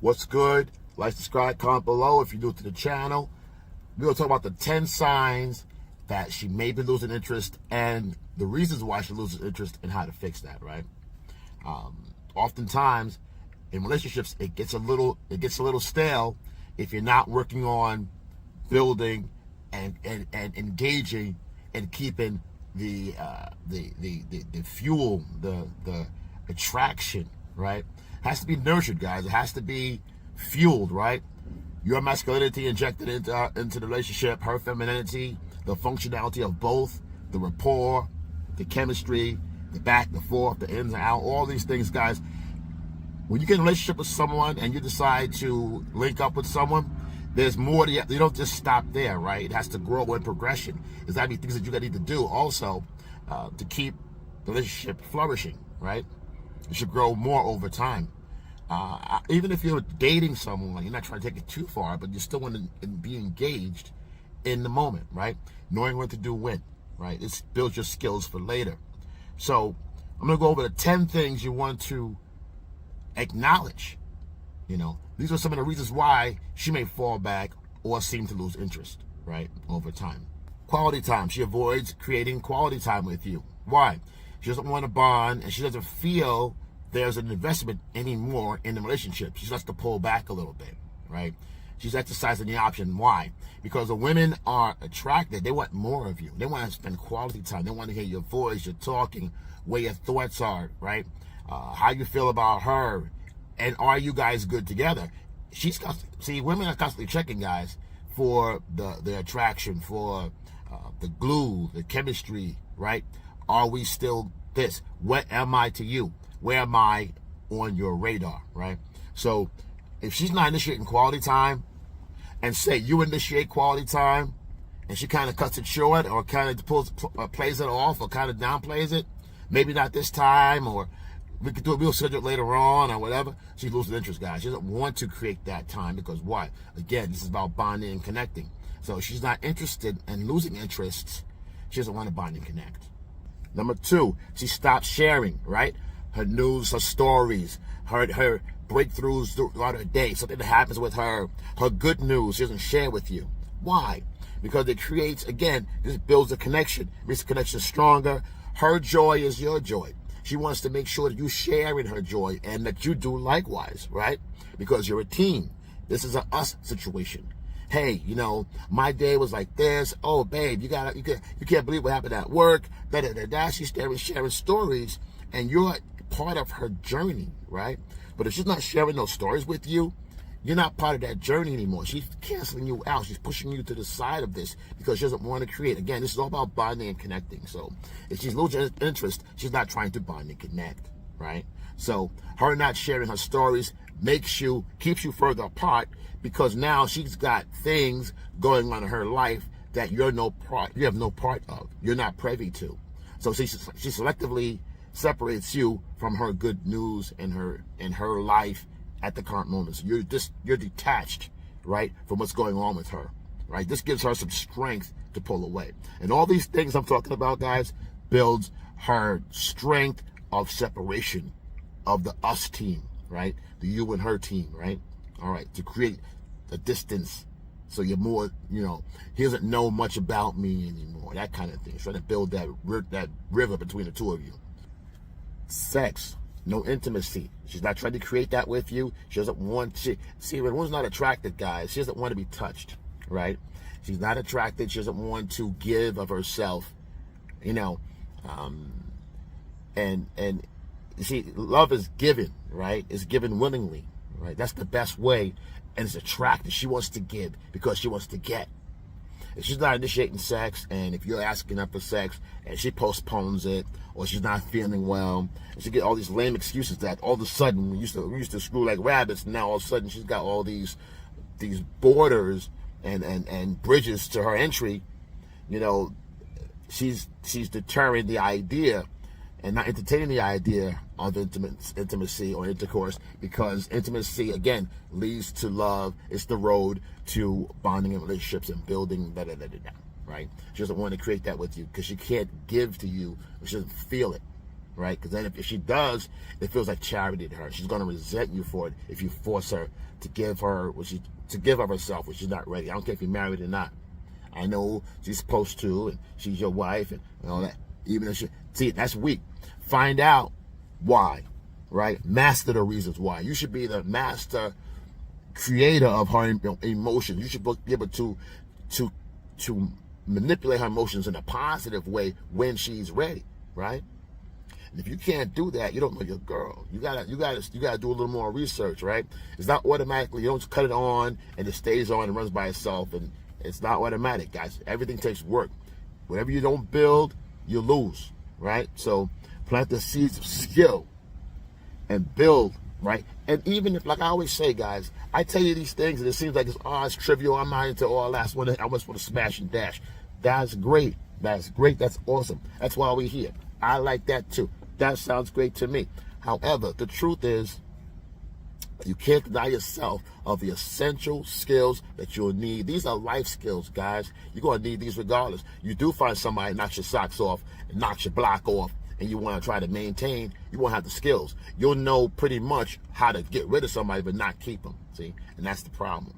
What's good? Like, subscribe, comment below if you're new to the channel. We're going to talk about the 10 signs that she may be losing interest and the reasons why she loses interest and how to fix that, right? Oftentimes in relationships, it gets a little stale if you're not working on building and engaging and keeping the fuel, the attraction, right? It has to be nurtured, guys. It has to be fueled, right? Your masculinity injected into the relationship, her femininity, the functionality of both, the rapport, the chemistry, the back, the forth, the ins and out, all these things, guys. When you get in a relationship with someone and you decide to link up with someone, there's more to you. You don't just stop there, right? It has to grow in progression. There's got to be things that you need to do also to keep the relationship flourishing, right? It should grow more over time. Even if you're dating someone, you're not trying to take it too far, but you still want to be engaged in the moment, right? Knowing what to do when, right? It builds your skills for later. So I'm going to go over the 10 things you want to acknowledge. You know, these are some of the reasons why she may fall back or seem to lose interest, right, over time. Quality time. She avoids creating quality time with you. Why? She doesn't want to bond, and she doesn't feel there's an investment anymore in the relationship. She has to pull back a little bit, right? She's exercising the option. Why? Because the women are attracted. They want more of you. They want to spend quality time. They want to hear your voice, your talking, where your thoughts are, right? How you feel about her, and are you guys good together? See, women are constantly checking, guys, for the attraction, for the glue, the chemistry, right? Are we still this? What am I to you? Where am I on your radar, right? So if she's not initiating quality time, and say you initiate quality time, and she kind of cuts it short or kind of plays it off or kind of downplays it, maybe not this time, or we could do it, we'll schedule it later on or whatever, she's losing interest, guys. She doesn't want to create that time because why? Again, this is about bonding and connecting. So if she's not interested in losing interest, she doesn't want to bond and connect. Number 2, she stops sharing, right? Her news, her stories, her breakthroughs throughout her day, something that happens with her good news, she doesn't share with you. Why? Because it creates, again, this builds a connection, makes the connection stronger. Her joy is your joy. She wants to make sure that you share in her joy and that you do likewise, right? Because you're a team. This is an us situation. Hey, you know, my day was like this. Oh, babe, you can't believe what happened at work. Da da da da. She's sharing stories, and you're part of her journey, right? But if she's not sharing those stories with you, you're not part of that journey anymore. She's canceling you out. She's pushing you to the side of this because she doesn't want to create. Again, this is all about bonding and connecting. So if she's losing interest, she's not trying to bond and connect, right? So her not sharing her stories keeps you further apart because now she's got things going on in her life that you have no part of. You're not privy to. So she selectively separates you from her good news and her life at the current moment. So you're detached, right, from what's going on with her, right? This gives her some strength to pull away. And all these things I'm talking about, guys, builds her strength of separation of the us team, right? The you and her team, right? All right, to create a distance so you're more, you know, he doesn't know much about me anymore, that kind of thing. Trying to build that river between the two of you. Sex, no intimacy. She's not trying to create that with you. She doesn't want to see when one's not attracted, guys. She doesn't want to be touched, right? She's not attracted. She doesn't want to give of herself, you know. And see, love is given, right? It's given willingly, right? That's the best way, and it's attractive. She wants to give because she wants to get. If she's not initiating sex, and if you're asking her for sex, and she postpones it, or she's not feeling well, and she get all these lame excuses that all of a sudden we used to screw like rabbits, and now all of a sudden she's got all these borders and bridges to her entry, you know, she's deterring the idea and not entertaining the idea of intimacy or intercourse, because intimacy, again, leads to love. It's the road to bonding in relationships and building, right? She doesn't want to create that with you because she can't give to you. She doesn't feel it, right? Because then if she does, it feels like charity to her. She's going to resent you for it if you force her to give her to give of herself when she's not ready. I don't care if you're married or not. I know she's supposed to, and she's your wife, and all that. Even if see, that's weak. Find out why, right? Master the reasons why. You should be the master creator of her emotions. You should be able to manipulate her emotions in a positive way when she's ready, right? And if you can't do that, you don't know your girl. You gotta do a little more research, right? It's not automatically. You don't just cut it on and it stays on and runs by itself, and it's not automatic, guys. Everything takes work. Whatever you don't build, you lose, right? So plant the seeds of skill and build, right? And even if, like I always say, guys, I tell you these things and it seems like it's trivial. I'm not into all that. I just want to smash and dash. That's great. That's great. That's awesome. That's why we're here. I like that too. That sounds great to me. However, the truth is, you can't deny yourself of the essential skills that you'll need. These are life skills, guys. You're going to need these regardless. You do find somebody knocks your socks off and knocks your block off, and you want to try to maintain, you won't have the skills. You'll know pretty much how to get rid of somebody but not keep them, see? And that's the problem.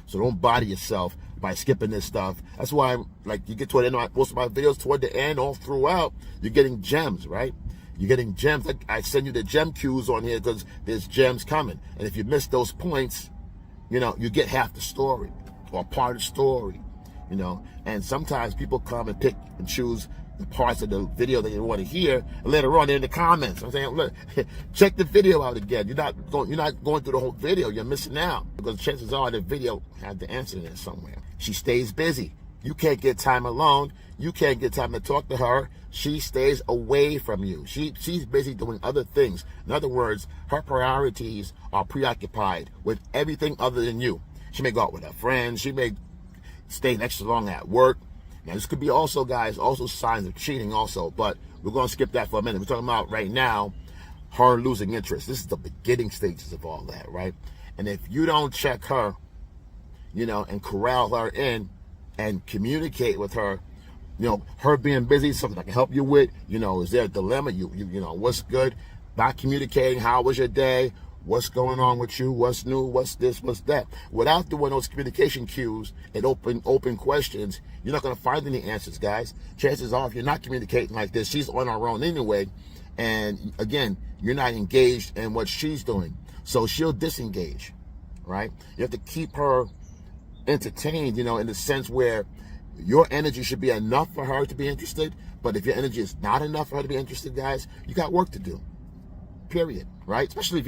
So don't body yourself by skipping this stuff. That's why, like, you get toward the end of most of my videos, toward the end, all throughout, you're getting gems, right? You're getting gems. I send you the gem cues on here because there's gems coming. And if you miss those points, you know, you get half the story or part of the story, you know. And sometimes people come and pick and choose the parts of the video that you want to hear. And later on, they're in the comments. I'm saying, look, check the video out again. You're not going through the whole video. You're missing out because chances are the video had the answer in there somewhere. She stays busy. You can't get time alone. You can't get time to talk to her. She stays away from you. She's busy doing other things. In other words, her priorities are preoccupied with everything other than you. She may go out with her friends. She may stay extra long at work. Now, this could be also, guys, also signs of cheating also, but we're going to skip that for a minute. We're talking about right now her losing interest. This is the beginning stages of all that, right? And if you don't check her, you know, and corral her in and communicate with her, you know, her being busy, something I can help you with, you know, is there a dilemma? You know, what's good? Not communicating, how was your day? What's going on with you? What's new? What's this? What's that? Without doing those communication cues and open questions, you're not going to find any answers, guys. Chances are, if you're not communicating like this, she's on her own anyway. And again, you're not engaged in what she's doing. So she'll disengage, right? You have to keep her entertained, you know, in the sense where your energy should be enough for her to be interested. But if your energy is not enough for her to be interested, guys, you got work to do. Period, right? Especially if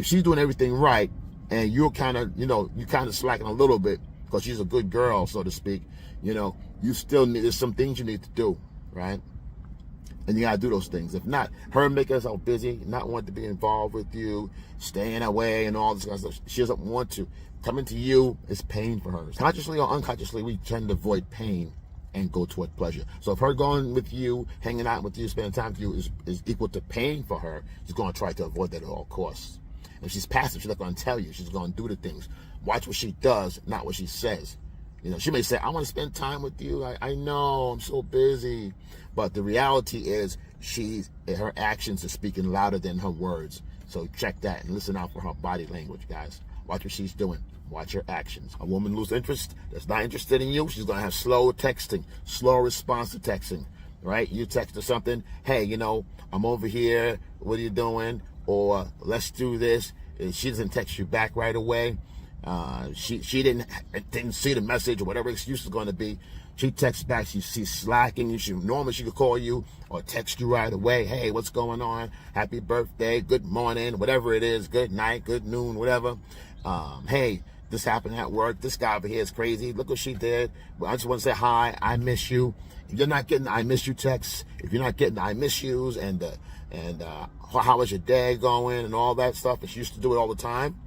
she's doing everything right and you're kind of, you know, you kind of slacking a little bit because she's a good girl, so to speak, you know, you still need, there's some things you need to do, right? And you got to do those things. If not, her making herself busy, not wanting to be involved with you, staying away and all this kind of stuff, she doesn't want to. Coming to you is pain for her. Consciously or unconsciously, we tend to avoid pain and go toward pleasure. So if her going with you, hanging out with you, spending time with you is equal to pain for her, she's going to try to avoid that at all costs. If she's passive, she's not going to tell you. She's going to do the things. Watch what she does, not what she says. You know, she may say, I want to spend time with you. I know, I'm so busy. But the reality is her actions are speaking louder than her words. So check that and listen out for her body language, guys. Watch what she's doing. Watch her actions. A woman loses interest, that's not interested in you, she's going to have slow texting, slow response to texting, right? You text her something, hey, you know, I'm over here, what are you doing? Or let's do this. And she doesn't text you back right away. She didn't see the message or whatever excuse is going to be. She texts back, she's slacking. Normally she could call you or text you right away. Hey, what's going on? Happy birthday, good morning, whatever it is, good night, good noon, whatever. Hey, this happened at work. This guy over here is crazy. Look what she did. Well, I just want to say hi. I miss you. If you're not getting the I miss you texts, if you're not getting the I miss yous and how was your day going and all that stuff, and she used to do it all the time,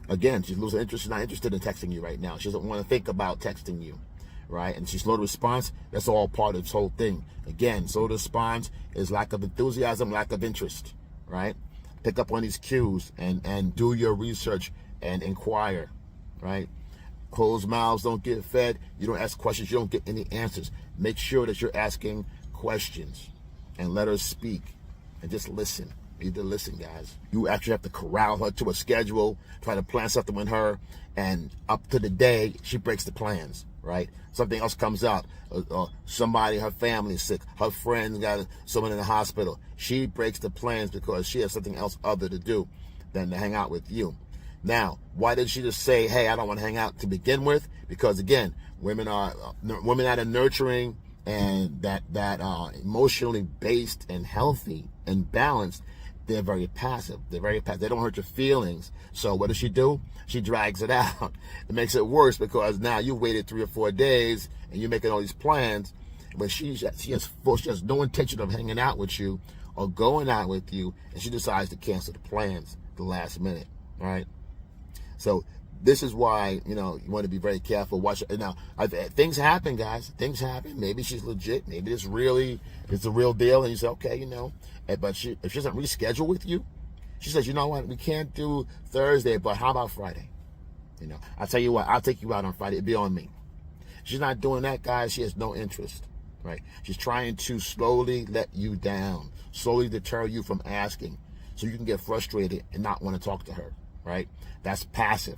again, she's losing interest. She's not interested in texting you right now. She doesn't want to think about texting you, right? And she's slow to response. That's all part of this whole thing. Again, slow to response is lack of enthusiasm, lack of interest, right? Pick up on these cues and do your research and inquire, right? Closed mouths don't get fed. You don't ask questions, you don't get any answers. Make sure that you're asking questions, and let her speak and just listen. You need to listen, guys. You actually have to corral her to a schedule, try to plan something with her, and up to the day, she breaks the plans, right? Something else comes out. Somebody, her family is sick. Her friends got someone in the hospital. She breaks the plans because she has something else other to do than to hang out with you. Now, why did she just say, hey, I don't want to hang out to begin with? Because, again, women that are nurturing and that are emotionally based and healthy and balanced, they're very passive. They're very passive. They don't hurt your feelings. So what does she do? She drags it out. It makes it worse because now you waited 3 or 4 days and you're making all these plans, but she has no intention of hanging out with you or going out with you, and she decides to cancel the plans at the last minute, right? So this is why, you want to be very careful. Watch it. Now, things happen, guys. Things happen. Maybe she's legit. Maybe it's the real deal. And you say, okay, but if she doesn't reschedule with you, she says, you know what, we can't do Thursday, but how about Friday? I'll tell you what, I'll take you out on Friday. It'll be on me. She's not doing that, guys. She has no interest, right? She's trying to slowly let you down, slowly deter you from asking so you can get frustrated and not want to talk to her, right? That's passive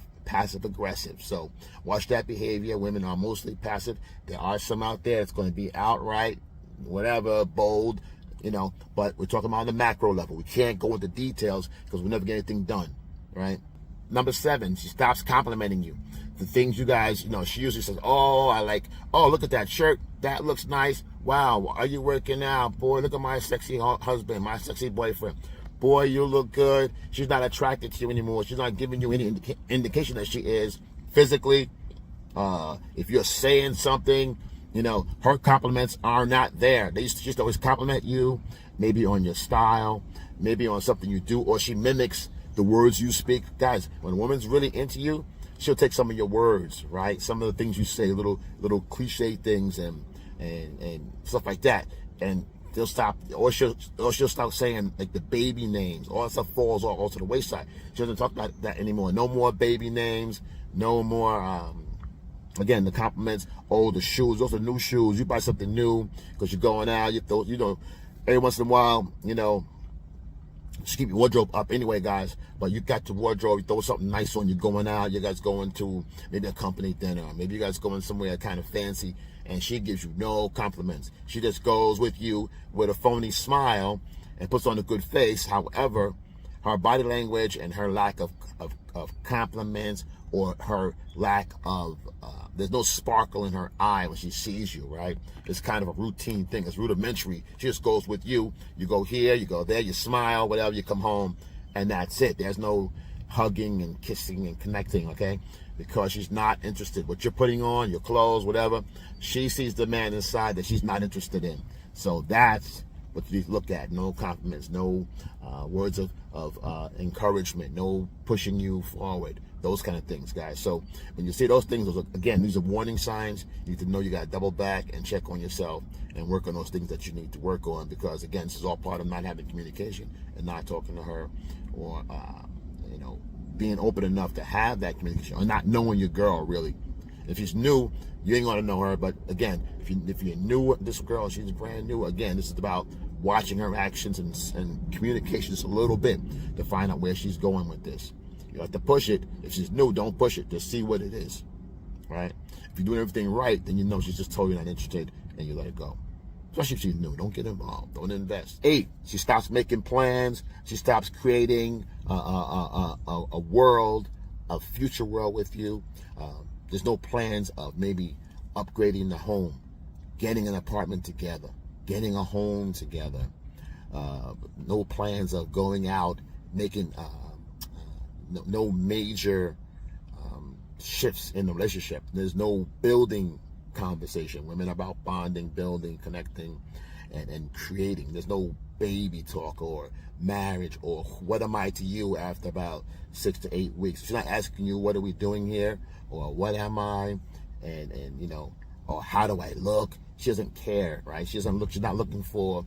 aggressive. So watch that behavior. Women are mostly passive. There are some out there that's going to be outright, whatever, bold, but we're talking about on the macro level. We can't go into details because we'll never get anything done, right? Number 7, she stops complimenting you. The things you guys, she usually says, oh, look at that shirt. That looks nice. Wow, are you working out? Boy, look at my sexy husband, my sexy boyfriend. Boy, you look good. She's not attracted to you anymore. She's not giving you any indication that she is physically. If you're saying something, her compliments are not there. She used to always compliment you, maybe on your style, maybe on something you do, or she mimics the words you speak. Guys, when a woman's really into you, she'll take some of your words, right? Some of the things you say, little cliche things and stuff like that, and they'll stop, or she'll start saying like the baby names. All that stuff falls all to the wayside. She doesn't talk about that anymore. No more baby names. No more. Again, the compliments. Oh, the shoes. Those are new shoes. You buy something new because you're going out. Every once in a while, just keep your wardrobe up anyway, guys. But you got your wardrobe. You throw something nice on. You're going out. You guys going to maybe a company dinner. Maybe you guys going somewhere kind of fancy. And she gives you no compliments. She just goes with you with a phony smile and puts on a good face. However, her body language and her lack of compliments, or her lack of, there's no sparkle in her eye when she sees you, right? It's kind of a routine thing. It's rudimentary. She just goes with you. You go here, you go there, you smile, whatever, you come home, and that's it. There's no hugging and kissing and connecting, okay? Because she's not interested. What you're putting on, your clothes, whatever, she sees the man inside that she's not interested in. So that's what you look at. No compliments, no words of encouragement, no pushing you forward, those kind of things, guys. So when you see those things, these are warning signs. You need to know you got to double back and check on yourself and work on those things that you need to work on, because, again, this is all part of not having communication and not talking to her, or being open enough to have that communication, or not knowing your girl, really. If she's new, you ain't going to know her. But again, if you're new with this girl, she's brand new, again, this is about watching her actions and communication just a little bit to find out where she's going with this. You have to push it. If she's new, don't push it. Just see what it is, right? If you're doing everything right, then you know she's just totally not interested, and you let it go. Especially if she's new. Don't get involved. Don't invest. 8, she stops making plans. She stops creating a world, a future world with you. There's no plans of maybe upgrading the home, getting an apartment together, getting a home together. No plans of going out, making no major shifts in the relationship. There's no building conversation. Women are about bonding, building, connecting, and creating. There's no baby talk or marriage or what am I to you after about 6 to 8 weeks. She's not asking you, what are we doing here, or what am I, and or how do I look. She doesn't care, right? She's not looking for,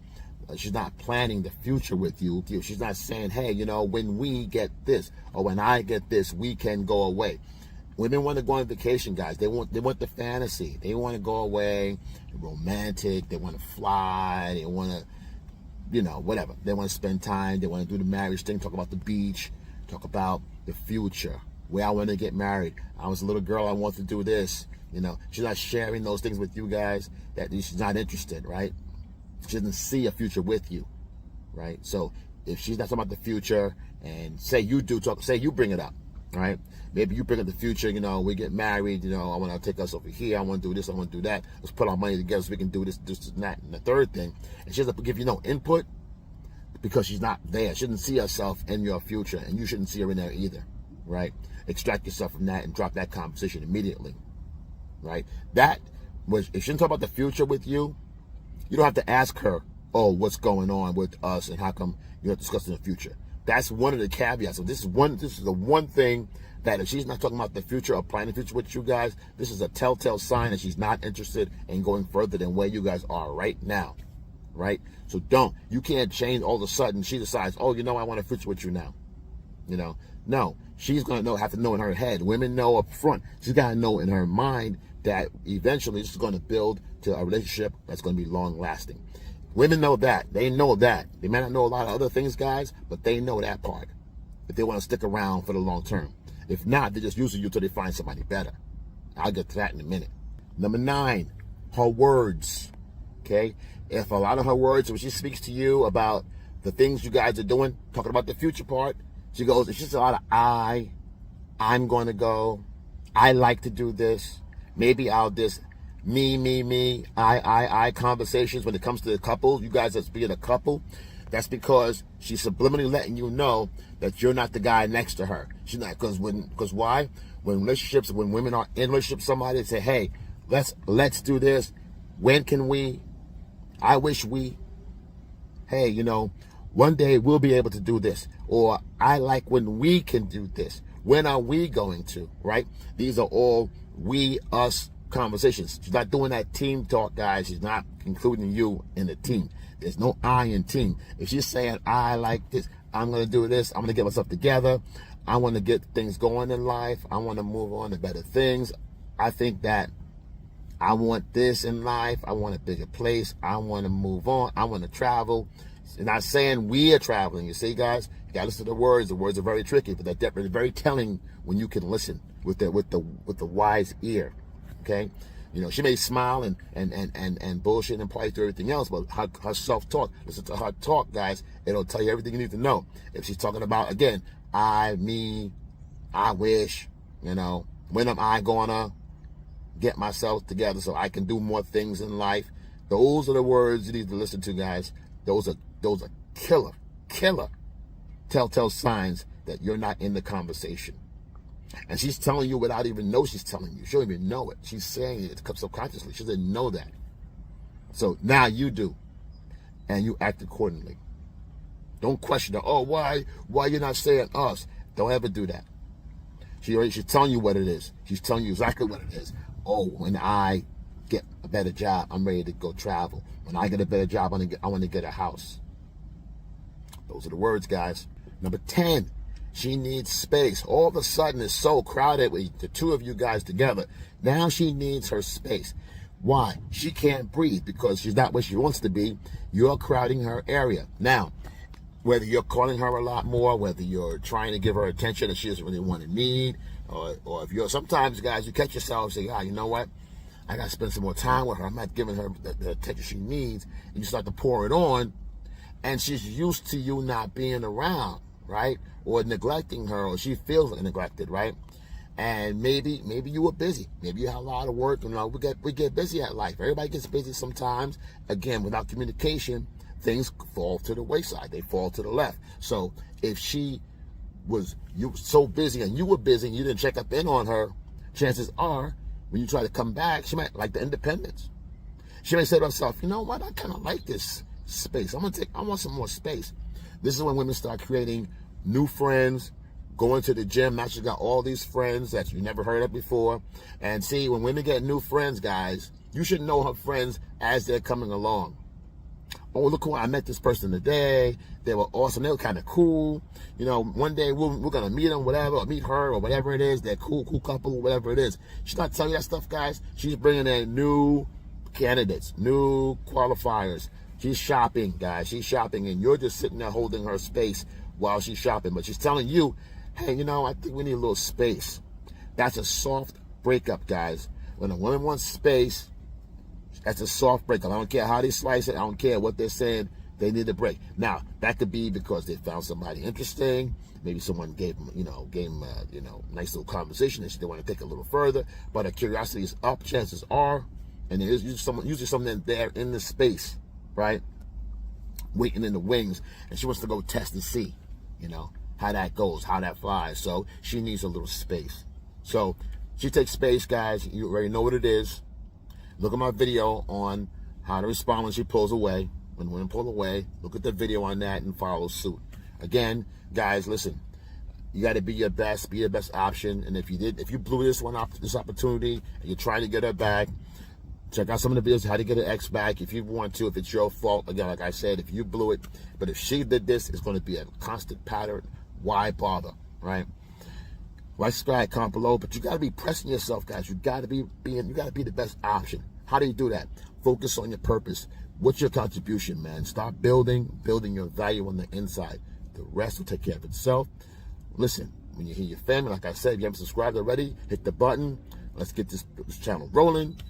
she's not planning the future with you. She's not saying, hey, when we get this, or when I get this, we can go away. Women want to go on vacation, guys. They want the fantasy. They want to go away, romantic. They want to fly. They want to you know, whatever. They want to spend time. They want to do the marriage thing, talk about the beach, talk about the future, where I want to get married. I was a little girl, I want to do this. You know, she's not sharing those things with you guys, that she's not interested, right? She doesn't see a future with you, right? So if she's not talking about the future, and say you do talk, say you bring it up, right? Maybe you bring up the future, you know, we get married, you know, I want to take us over here, I want to do this, I want to do that. Let's put our money together so we can do this, and that, and the third thing. And she doesn't give you no input because she's not there. She doesn't see herself in your future, and you shouldn't see her in there either, right? Extract yourself from that and drop that conversation immediately, right? That was, if she didn't talk about the future with you, you don't have to ask her, oh, what's going on with us and how come you're not discussing the future. That's one of the caveats. So this is the one thing that if she's not talking about the future or planning the future with you guys, this is a telltale sign that she's not interested in going further than where you guys are right now, right? So you can't change all of a sudden she decides, oh, you know, I want a future with you now. You know, no, she's going to have to know in her head. Women know up front. She's got to know in her mind that eventually this is going to build to a relationship that's going to be long lasting. Women know that. They know that. They may not know a lot of other things, guys, but they know that part. If they want to stick around for the long term. If not, they're just using you till they find somebody better. I'll get to that in a minute. Number 9, her words. Okay? If a lot of her words, when she speaks to you about the things you guys are doing, talking about the future part, she goes, it's just a lot of I'm going to go, I like to do this, maybe I'll this, me, I conversations when it comes to the couple, you guys as being a couple. That's because she's subliminally letting you know that you're not the guy next to her. She's not, because why? When women are in relationships with somebody, they say, hey, let's do this. When can we? I wish we. Hey, you know, one day we'll be able to do this. Or I like when we can do this. When are we going to, right? These are all we, us conversations. She's not doing that team talk, guys. She's not including you in the team. There's no I in team. If she's saying, I like this, I'm going to do this, I'm going to get myself together, I want to get things going in life, I want to move on to better things, I think that I want this in life, I want a bigger place, I want to move on, I want to travel. It's not saying we are traveling. You see, guys, you got to listen to the words. The words are very tricky, but they're definitely very telling when you can listen with the wise ear. Okay, you know, she may smile and bullshit and play through everything else, but her self-talk, listen to her talk, guys. It'll tell you everything you need to know. If she's talking about, again, I, me, I wish, you know, when am I gonna get myself together so I can do more things in life? Those are the words you need to listen to, guys. Those are killer telltale signs that you're not in the conversation. And she's telling you without even know she's telling you. She don't even know it. She's saying it subconsciously. She doesn't know that. So now you do. And you act accordingly. Don't question her. Oh, why you're not saying us? Don't ever do that. She's telling you what it is. She's telling you exactly what it is. Oh, when I get a better job, I'm ready to go travel. When I get a better job, I want to get a house. Those are the words, guys. Number 10. She needs space. All of a sudden, it's so crowded with the two of you guys together. Now she needs her space. Why? She can't breathe because she's not where she wants to be. You're crowding her area. Now, whether you're calling her a lot more, whether you're trying to give her attention that she doesn't really want to need, or if you're, sometimes, guys, you catch yourself and say, you know what? I got to spend some more time with her. I'm not giving her the attention she needs. And you start to pour it on, and she's used to you not being around, right? Or neglecting her, or she feels neglected, right? And maybe you were busy. Maybe you had a lot of work. You know, we get busy at life. Everybody gets busy sometimes. Again, without communication, things fall to the wayside. They fall to the left. So if she was so busy and you were busy and you didn't check up in on her, chances are when you try to come back, she might like the independence. She may say to herself, you know what? I kind of like this space. I want some more space. This is when women start creating new friends, going to the gym. Now she's got all these friends that you never heard of before. And see, when women get new friends, guys, you should know her friends as they're coming along. Oh, look who I met this person today. They were awesome. They were kind of cool. You know, one day we're going to meet them, whatever, or meet her, or whatever it is. They're cool couple, or whatever it is. She's not telling you that stuff, guys. She's bringing in new candidates, new qualifiers, She's shopping, guys. She's shopping, and you're just sitting there holding her space while she's shopping. But she's telling you, hey, you know, I think we need a little space. That's a soft breakup, guys. When a woman wants space, that's a soft breakup. I don't care how they slice it. I don't care what they're saying. They need a break. Now, that could be because they found somebody interesting. Maybe someone gave them, nice little conversation and they want to take it a little further. But her curiosity is up. Chances are, and there is usually someone there in the space, right, waiting in the wings, and she wants to go test and see, how that goes, how that flies. So she needs a little space. So she takes space, guys. You already know what it is. Look at my video on how to respond when she pulls away. When women pull away, look at the video on that and follow suit. Again, guys, listen. You got to be your best option. And if you blew this opportunity, and you're trying to get her back, check out some of the videos how to get an ex back if you want to. If it's your fault, again, like I said, if you blew it, but if she did this, it's going to be a constant pattern. Why bother, right? Like, subscribe, comment below. But you got to be pressing yourself, guys. You got to be the best option. How do you do that? Focus on your purpose. What's your contribution, man? Start building your value on the inside. The rest will take care of itself. Listen, when you hear your family, like I said, if you haven't subscribed already, hit the button. Let's get this channel rolling.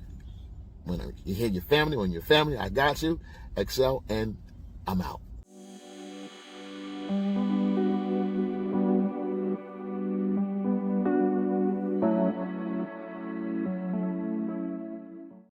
When you hear your family, I got you. Excel, and I'm out.